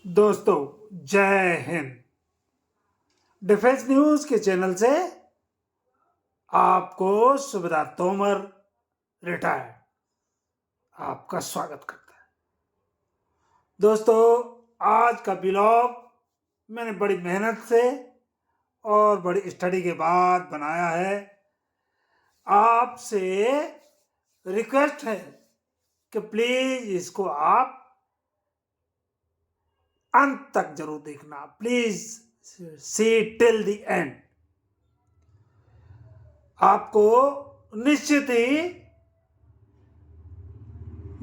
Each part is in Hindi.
दोस्तों, जय हिंद। डिफेंस न्यूज के चैनल से आपको सुभद्रा तोमर रिटायर्ड आपका स्वागत करता है। दोस्तों, आज का ब्लॉग मैंने बड़ी मेहनत से और बड़ी स्टडी के बाद बनाया है। आपसे रिक्वेस्ट है कि प्लीज इसको आप अंत तक जरूर देखना। Please see till the end. आपको निश्चित ही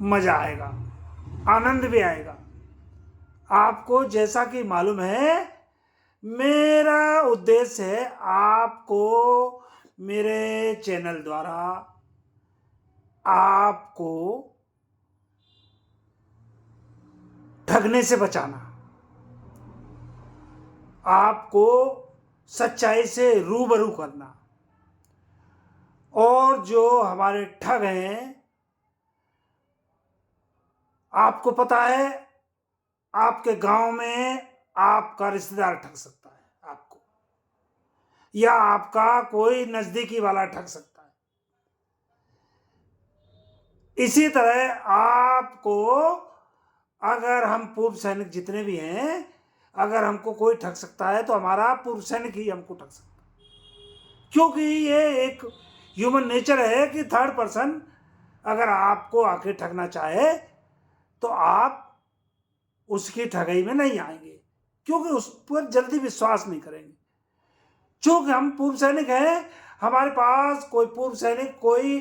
मजा आएगा, आनंद भी आएगा। आपको जैसा कि मालूम है, मेरा उद्देश्य है आपको मेरे चैनल द्वारा आपको ठगने से बचाना, आपको सच्चाई से रूबरू करना। और जो हमारे ठग हैं, आपको पता है, आपके गांव में आपका रिश्तेदार ठग सकता है आपको, या आपका कोई नजदीकी वाला ठग सकता है। इसी तरह आपको, अगर हम पूर्व सैनिक जितने भी हैं, अगर हमको कोई ठग सकता है तो हमारा पूर्व सैनिक ही हमको ठग सकता है। क्योंकि ये एक ह्यूमन नेचर है कि थर्ड पर्सन अगर आपको आके ठगना चाहे तो आप उसकी ठगाई में नहीं आएंगे, क्योंकि उस पर जल्दी विश्वास नहीं करेंगे। चूंकि हम पूर्व सैनिक हैं, हमारे पास कोई पूर्व सैनिक कोई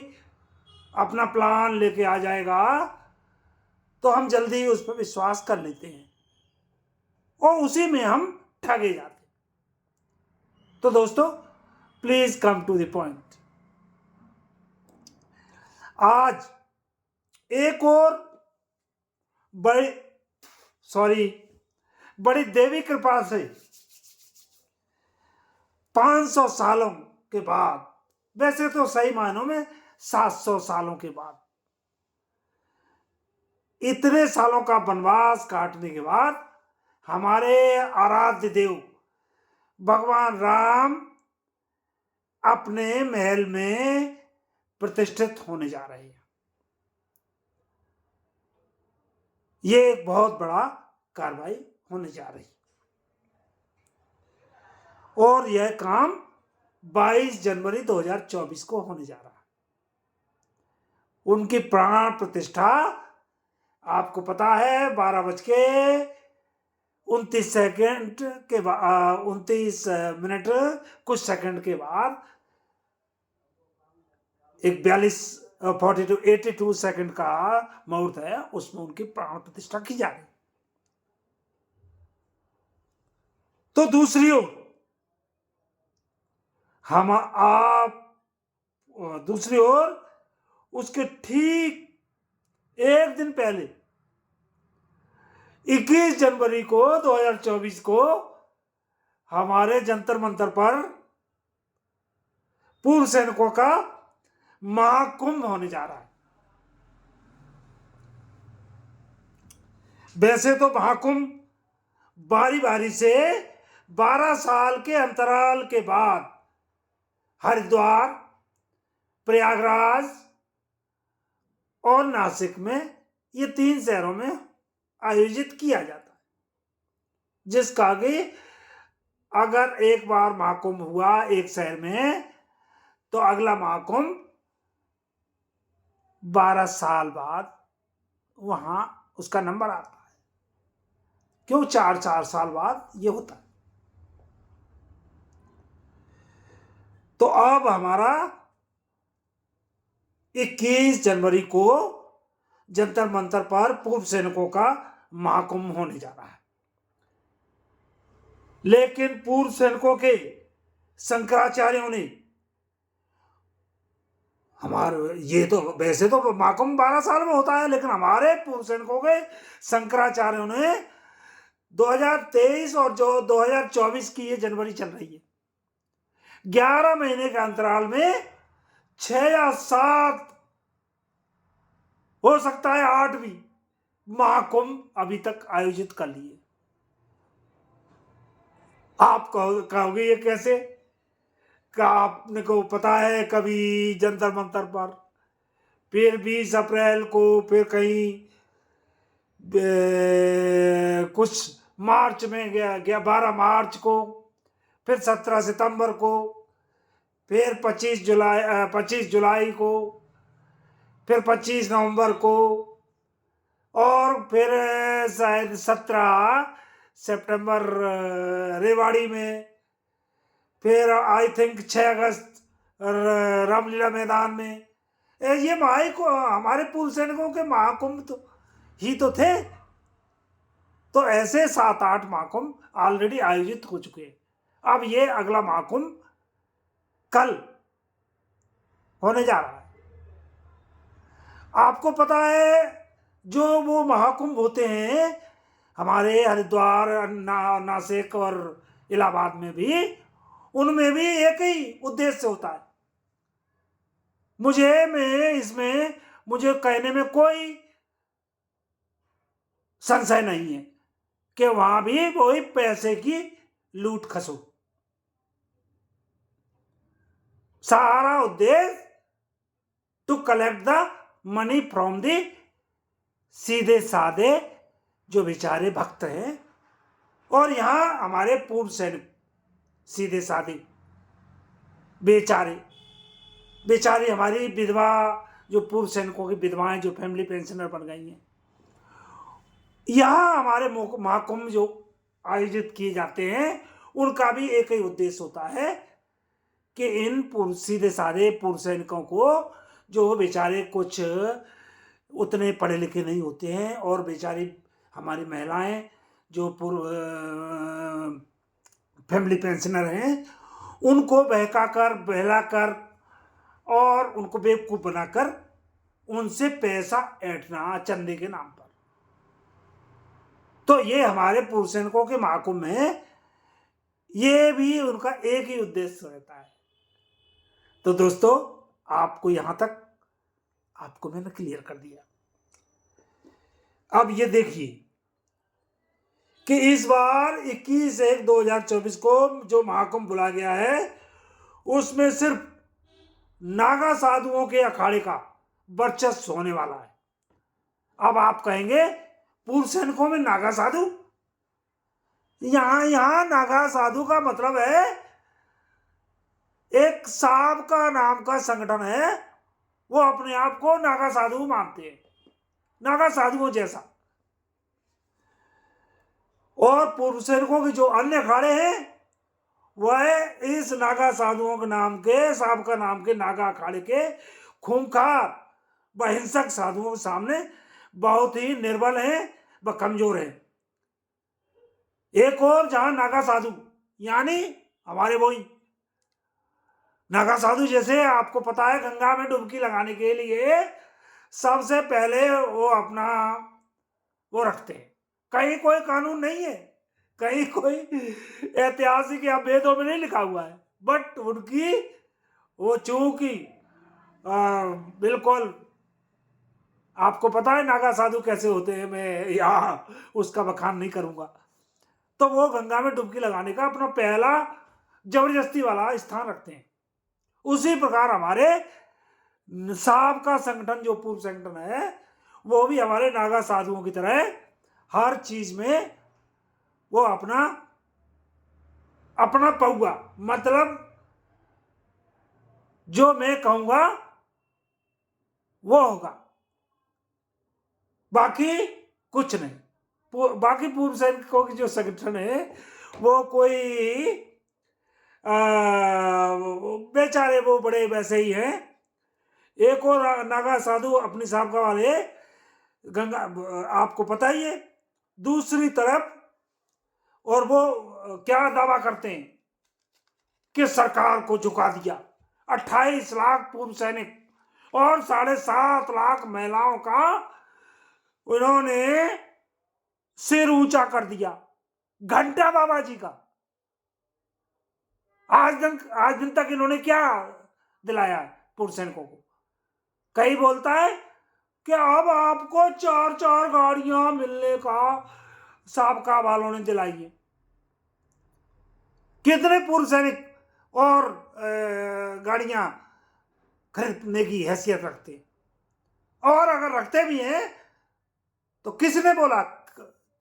अपना प्लान लेके आ जाएगा तो हम जल्दी उस पर विश्वास कर लेते हैं और उसी में हम ठगे जाते हैं। तो दोस्तों, please come to the point. आज एक और बड़ी देवी कृपा से 500 सालों के बाद, वैसे तो सही मायनों में 700 सालों के बाद, इतने सालों का वनवास काटने के बाद हमारे आराध्य देव भगवान राम अपने महल में प्रतिष्ठित होने जा रहे हैं। ये एक बहुत बड़ा कार्रवाई होने जा रही है और यह काम 22 जनवरी 2024 को होने जा रहा है। उनकी प्राण प्रतिष्ठा आपको पता है 12:29 के बाद 29 मिनट कुछ सेकंड के बाद, एक 82 सेकंड का मुहूर्त है, उसमें उनकी प्राण प्रतिष्ठा की जा रही। तो दूसरी ओर दूसरी ओर उसके ठीक एक दिन पहले 21 जनवरी को 2024 को हमारे जंतर मंतर पर पूर्व सैनिकों का महाकुंभ होने जा रहा है। वैसे तो महाकुंभ बारी बारी से 12 साल के अंतराल के बाद हरिद्वार, प्रयागराज और नासिक में, ये 3 शहरों में आयोजित किया जाता है। जिसका कि अगर एक बार महाकुंभ हुआ एक शहर में, तो अगला महाकुंभ 12 साल बाद वहां उसका नंबर आता है। क्यों 4 साल बाद ये होता है। तो अब हमारा 21 जनवरी को जंतर मंतर पर पूर्व सैनिकों का महाकुंभ होने जा रहा है। लेकिन पूर्व सैनिकों के शंकराचार्यों ने, हमारे ये तो वैसे तो महाकुंभ 12 साल में होता है, लेकिन हमारे पूर्व सैनिकों के शंकराचार्यों ने 2023 और जो 2024 की ये जनवरी चल रही है, 11 महीने के अंतराल में 6 या 7, हो सकता है 8 भी महाकुंभ अभी तक आयोजित कर लिए। आप कहोगे ये कैसे? क्या आपने को पता है कभी जंतर मंतर पर, फिर 20 अप्रैल को, फिर कहीं कुछ मार्च में गया 12 मार्च को, फिर 17 सितंबर को, फिर 25 जुलाई को, फिर 25 नवंबर को, और फिर शायद 17 सितंबर रेवाड़ी में, फिर आई थिंक 6 अगस्त रामलीला मैदान में। ये हमारे पूर्व सैनिकों के महाकुंभ तो ही तो थे। तो ऐसे 7-8 महाकुंभ ऑलरेडी आयोजित हो चुके हैं। अब ये अगला महाकुंभ कल होने जा रहा है। आपको पता है जो वो महाकुंभ होते हैं हमारे हरिद्वार, नासिक और इलाहाबाद में भी, उनमें भी एक ही उद्देश्य होता है। मुझे कहने में कोई संशय नहीं है कि वहां भी वही पैसे की लूट खसो। सारा उद्देश्य to collect the money from the सीधे साधे जो बेचारे भक्त हैं। और यहां हमारे पूर्व सैनिक सीधे साधे बेचारी हमारी विधवा, जो पूर्व सैनिकों की विधवाएं जो फैमिली पेंशनर बन गई हैं, यहाँ हमारे महाकुंभ जो आयोजित किए जाते हैं उनका भी एक ही उद्देश्य होता है कि इन सीधे साधे पूर्व सैनिकों को, जो बेचारे कुछ उतने पढ़े लिखे नहीं होते हैं, और बेचारी हमारी महिलाएं जो पूर्व फैमिली पेंशनर हैं, उनको बहलाकर और उनको बेवकूफ बनाकर उनसे पैसा ऐंठना चंदे के नाम पर। तो ये हमारे पूर्व सैनिकों के महाकुंभ में ये भी उनका एक ही उद्देश्य रहता है। तो दोस्तों, आपको यहां तक आपको मैंने क्लियर कर दिया। अब ये देखिए कि इस बार 21/1/2024 को जो महाकुंभ बुलाया गया है उसमें सिर्फ नागा साधुओं के अखाड़े का वर्चस्व होने वाला है। अब आप कहेंगे पूर्व सैनिकों में नागा साधु? यहां नागा साधु का मतलब है एक सांप का नाम का संगठन है, वो अपने आप को नागा साधु मानते हैं, नागा साधुओं जैसा। और पूर्व सैनिकों के जो अन्य अखाड़े हैं वह इस नागा साधुओं के नाम के, सांप का नाम के नागा अखाड़े के खूंखार व हिंसक साधुओं के सामने बहुत ही निर्बल हैं व कमजोर हैं। एक और जहां नागा साधु यानी हमारे वही नागा साधु, जैसे आपको पता है गंगा में डुबकी लगाने के लिए सबसे पहले वो रखते हैं। कहीं कोई कानून नहीं है, कहीं कोई ऐतिहासिक या वेदों में नहीं लिखा हुआ है, बट उनकी वो चूंकि बिल्कुल आपको पता है नागा साधु कैसे होते हैं, मैं यहाँ उसका बखान नहीं करूंगा। तो वो गंगा में डुबकी लगाने का अपना पहला जबरदस्ती वाला स्थान रखते हैं। उसी प्रकार हमारे सांप का संगठन जो पूर्व संगठन है वो भी हमारे नागा साधुओं की तरह हर चीज में वो अपना पौआ, मतलब जो मैं कहूंगा वो होगा, बाकी कुछ नहीं। बाकी पूर्व सैनिकों की जो संगठन है वो कोई बेचारे वो बड़े वैसे ही हैं। एक और नागा साधु अपनी साबका वाले गंगा, आपको पता ही है, दूसरी तरफ, और वो क्या दावा करते हैं कि सरकार को झुका दिया। 28 लाख पूर्व सैनिक और 7.5 लाख महिलाओं का उन्होंने सिर ऊंचा कर दिया। घंटा बाबा जी का आज दिन तक इन्होंने क्या दिलाया पूर्व सैनिकों को? कई बोलता है कि अब आपको 4-4 गाड़ियां मिलने का साबका वालों ने दिलाई है। कितने पूर्व सैनिक और गाड़ियां खरीदने की हैसियत रखते हैं, और अगर रखते भी हैं तो किसने बोला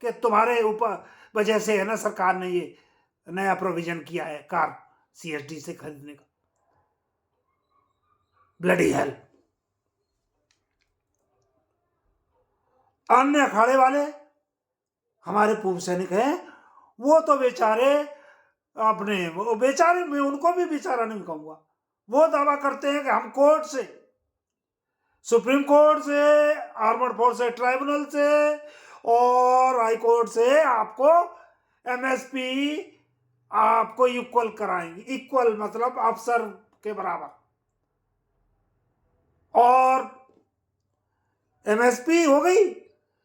कि तुम्हारे ऊपर वजह से है ना सरकार ने ये नया प्रोविजन किया है कार सीएसडी से खरीदने का? Bloody hell. अन्य अखाड़े वाले हमारे पूर्व सैनिक हैं, वो तो बेचारे अपने, वो बेचारे, मैं उनको भी बेचारा नहीं कहूंगा, वो दावा करते हैं कि हम कोर्ट से, सुप्रीम कोर्ट से, आर्मड फोर्सेस ट्राइब्यूनल से और हाई कोर्ट से आपको एमएसपी आपको इक्वल कराएंगे। इक्वल मतलब अफसर के बराबर। और एमएसपी हो गई।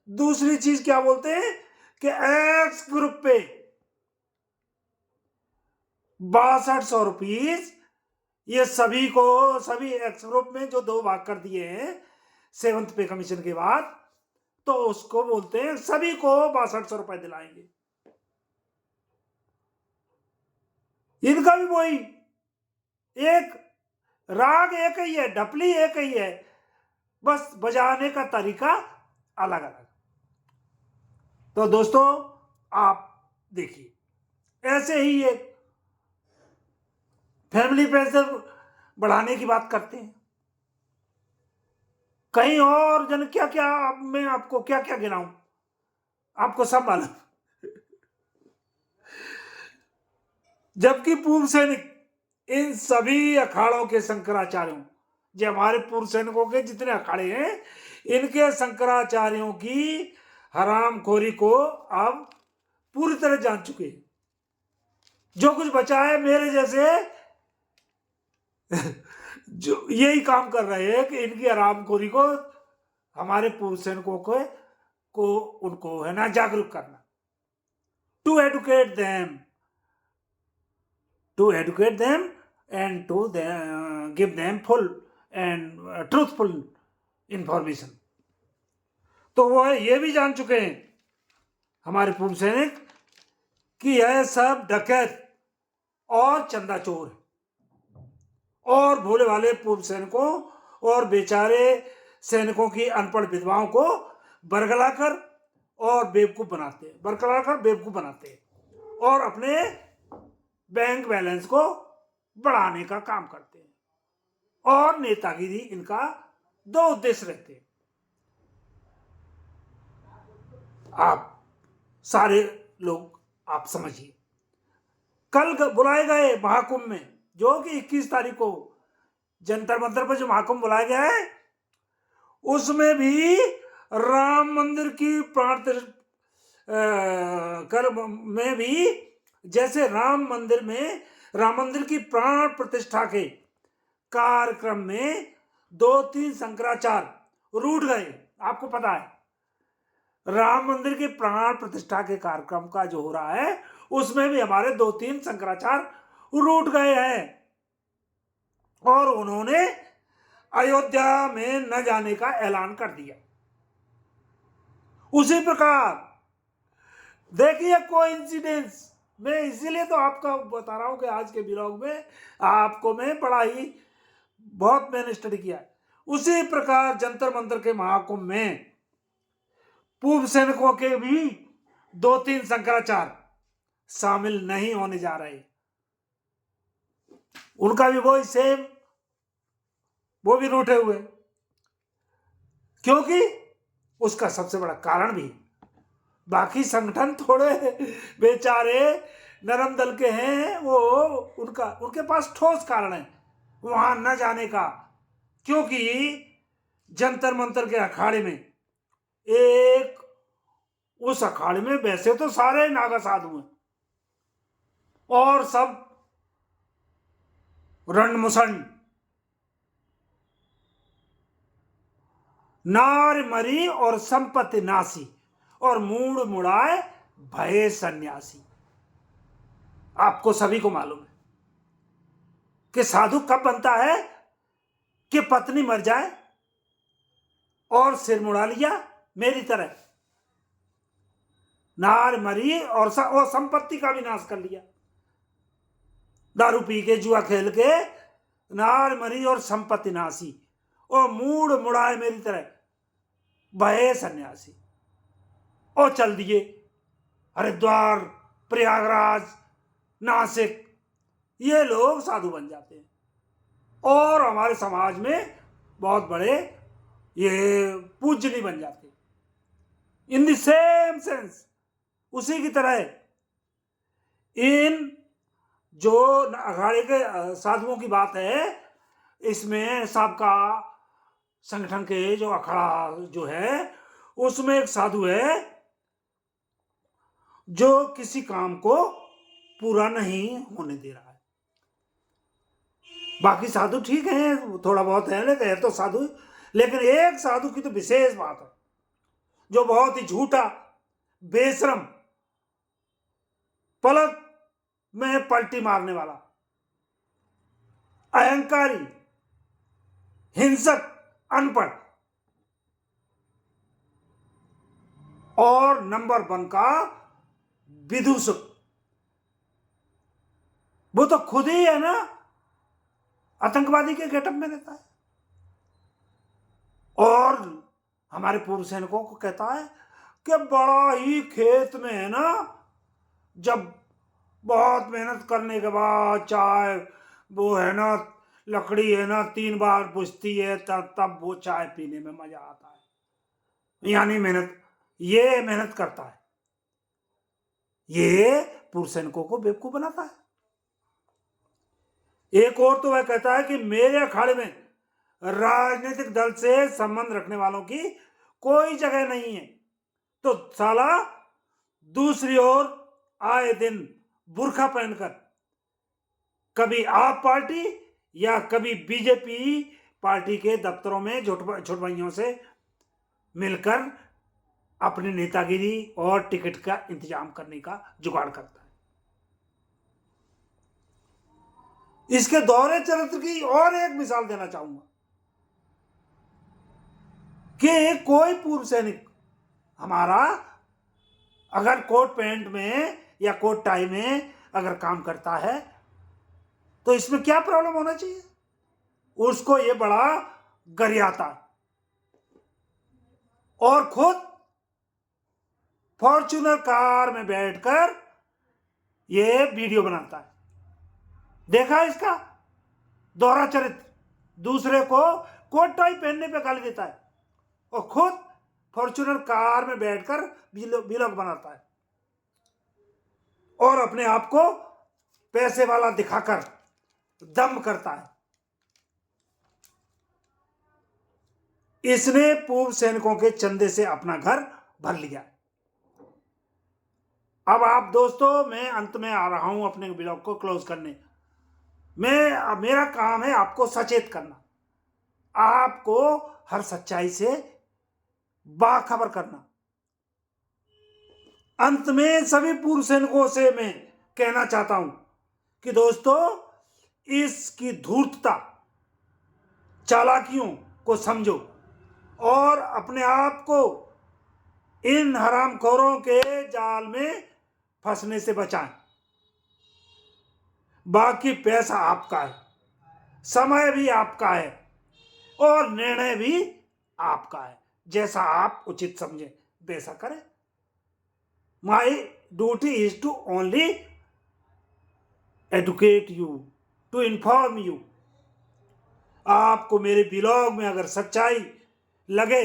दूसरी चीज क्या बोलते हैं कि एक्स ग्रुप पे 6200 रुपीज, ये सभी को, सभी एक्स ग्रुप में जो 2 भाग कर दिए हैं 7th पे कमीशन के बाद, तो उसको बोलते हैं सभी को 6200 रुपए दिलाएंगे। इनका भी वही एक राग एक ही है, ढपली एक ही है, बस बजाने का तरीका अलग अलग। तो दोस्तों आप देखिए, ऐसे ही एक फैमिली पेंशन बढ़ाने की बात करते हैं, कहीं और जन क्या क्या, मैं आपको क्या क्या गिनाऊं, आपको सब मालूम। जबकि पूर्व सैनिक इन सभी अखाड़ों के शंकराचार्यों, जो हमारे पूर्व सैनिकों के जितने अखाड़े हैं, इनके शंकराचार्यों की हरामखोरी को अब पूरी तरह जान चुके हैं। जो कुछ बचा है मेरे जैसे जो यही काम कर रहे हैं कि इनकी हरामखोरी को, हमारे पूर्व सैनिकों को उनको है ना जागरूक करना, to educate them, and to give them full and truthful information। तो वो ये भी जान चुके हैं हमारे पूर्व सैनिक कि यह सब डकैत और चंदा चोर है, और भोले वाले पूर्व सैनिकों और बेचारे सैनिकों की अनपढ़ विधवाओं को बरगलाकर और बेवकूफ बनाते हैं, बरगलाकर बेवकूफ बनाते हैं और अपने बैंक बैलेंस को बढ़ाने का काम करते हैं। और नेतागिरी इनका 2 उद्देश्य रहते हैं। आप सारे लोग आप समझिए, कल बुलाए गए महाकुंभ में, जो कि 21 तारीख को जंतर मंतर पर जो महाकुंभ बुलाया गया है, उसमें भी राम मंदिर की प्राण कर में भी, जैसे राम मंदिर की प्राण प्रतिष्ठा के कार्यक्रम में 2-3 शंकराचार्य रूठ गए। आपको पता है राम मंदिर के प्राण प्रतिष्ठा के कार्यक्रम का जो हो रहा है, उसमें भी हमारे 2-3 शंकराचार्य रूठ गए हैं और उन्होंने अयोध्या में न जाने का ऐलान कर दिया। उसी प्रकार देखिए कोइंसिडेंस, मैं इसीलिए तो आपका बता रहा हूं कि आज के ब्लॉग में आपको मैं बड़ा ही बहुत मैंने स्टडी किया है। उसी प्रकार जंतर मंतर के महाकुंभ में पूर्व सैनिकों के भी 2-3 शंकराचार्य शामिल नहीं होने जा रहे। उनका भी वही सेम, वो भी रूठे हुए, क्योंकि उसका सबसे बड़ा कारण भी, बाकी संगठन थोड़े बेचारे नरम दल के हैं, वो उनके पास ठोस कारण है वहां न जाने का, क्योंकि जंतर मंतर के अखाड़े में एक, उस अखाड़े में वैसे तो सारे नागा साधु हैं और सब रणमुसंड, नार मरी और संपत्ति नासी और मूड मुड़ाए भय सन्यासी। आपको सभी को मालूम है कि साधु कब बनता है कि पत्नी मर जाए और सिर मुड़ा लिया, मेरी तरह नार मरी और संपत्ति का विनाश कर लिया, दारू पी के जुआ खेल के नार मरी और संपत्ति नासी और मूड मुड़ाए मेरी तरह भये सन्यासी और चल दिए हरिद्वार, प्रयागराज, नासिक। ये लोग साधु बन जाते हैं और हमारे समाज में बहुत बड़े ये पूजनी बन जाते हैं। इन द सेम सेंस, उसी की तरह इन जो अखाड़े के साधुओं की बात है, इसमें सबका संगठन के जो अखाड़ा जो है उसमें एक साधु है जो किसी काम को पूरा नहीं होने दे रहा है। बाकी साधु ठीक हैं, थोड़ा बहुत है लेकिन है तो साधु, लेकिन एक साधु की तो विशेष बात है जो बहुत ही झूठा, बेशरम, पलक में पलटी मारने वाला, अहंकारी, हिंसक, अनपढ़ और नंबर 1 का विदूषक। वो तो खुद ही है ना आतंकवादी के गेटअप में रहता है और हमारे पूर्व सैनिकों को कहता है कि बड़ा ही खेत में है ना, जब बहुत मेहनत करने के बाद चाय वो है ना लकड़ी है ना 3 बार बुझती है तब वो चाय पीने में मजा आता है। यानी मेहनत, ये मेहनत करता है, ये पूर्व सैनिकों को बेवकूफ बनाता है। एक और तो वह कहता है कि मेरे अखाड़े में राजनीतिक दल से संबंध रखने वालों की कोई जगह नहीं है। तो साला दूसरी ओर आए दिन बुर्खा पहनकर कभी आप पार्टी या कभी बीजेपी पार्टी के दफ्तरों में झुटभाइयों से मिलकर अपनी नेतागिरी और टिकट का इंतजाम करने का जुगाड़ करता है। इसके दोहरे चरित्र की और एक मिसाल देना चाहूंगा कि कोई पूर्व सैनिक हमारा अगर कोट पैंट में या कोट टाई में अगर काम करता है तो इसमें क्या प्रॉब्लम होना चाहिए? उसको ये बड़ा गरियाता है और खुद फॉर्च्यूनर कार में बैठकर ये वीडियो बनाता है। देखा इसका दोहरा चरित्र, दूसरे को कोट टाई पहनने पे गाली देता है और खुद फॉर्च्यूनर कार में बैठकर व्लॉग बनाता है और अपने आप को पैसे वाला दिखाकर दम करता है। इसने पूर्व सैनिकों के चंदे से अपना घर भर लिया। अब आप दोस्तों, मैं अंत में आ रहा हूं अपने ब्लॉग को क्लोज करने। मेरा काम है आपको सचेत करना, आपको हर सच्चाई से बाखबर करना। अंत में सभी पूर्व सैनिकों से मैं कहना चाहता हूं कि दोस्तों, इसकी धूर्तता, चालाकियों को समझो और अपने आप को इन हरामखोरों के जाल में फंसने से बचाएं। बाकी पैसा आपका है, समय भी आपका है और निर्णय भी आपका है। जैसा आप उचित समझें वैसा करें। My duty is to only educate you, to inform you. आपको मेरे ब्लॉग में अगर सच्चाई लगे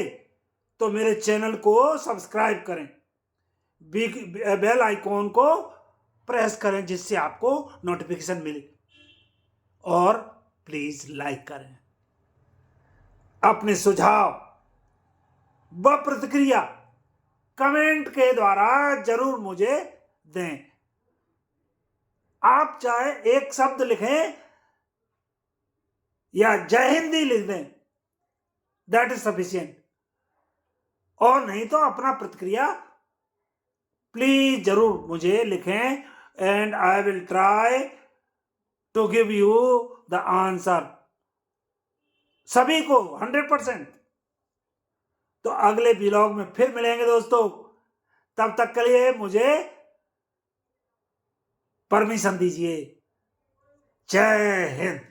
तो मेरे चैनल को सब्सक्राइब करें, बेल आइकॉन को प्रेस करें जिससे आपको नोटिफिकेशन मिले और प्लीज लाइक करें। अपने सुझाव व प्रतिक्रिया कमेंट के द्वारा जरूर मुझे दें। आप चाहे एक शब्द लिखें या जय हिंदी लिख दें, दैट इज सफिशिएंट। और नहीं तो अपना प्रतिक्रिया प्लीज जरूर मुझे लिखें and I will try to give you the answer, सभी को 100%। तो अगले व्लॉग में फिर मिलेंगे दोस्तों। तब तक के लिए मुझे परमिशन दीजिए। जय हिंद।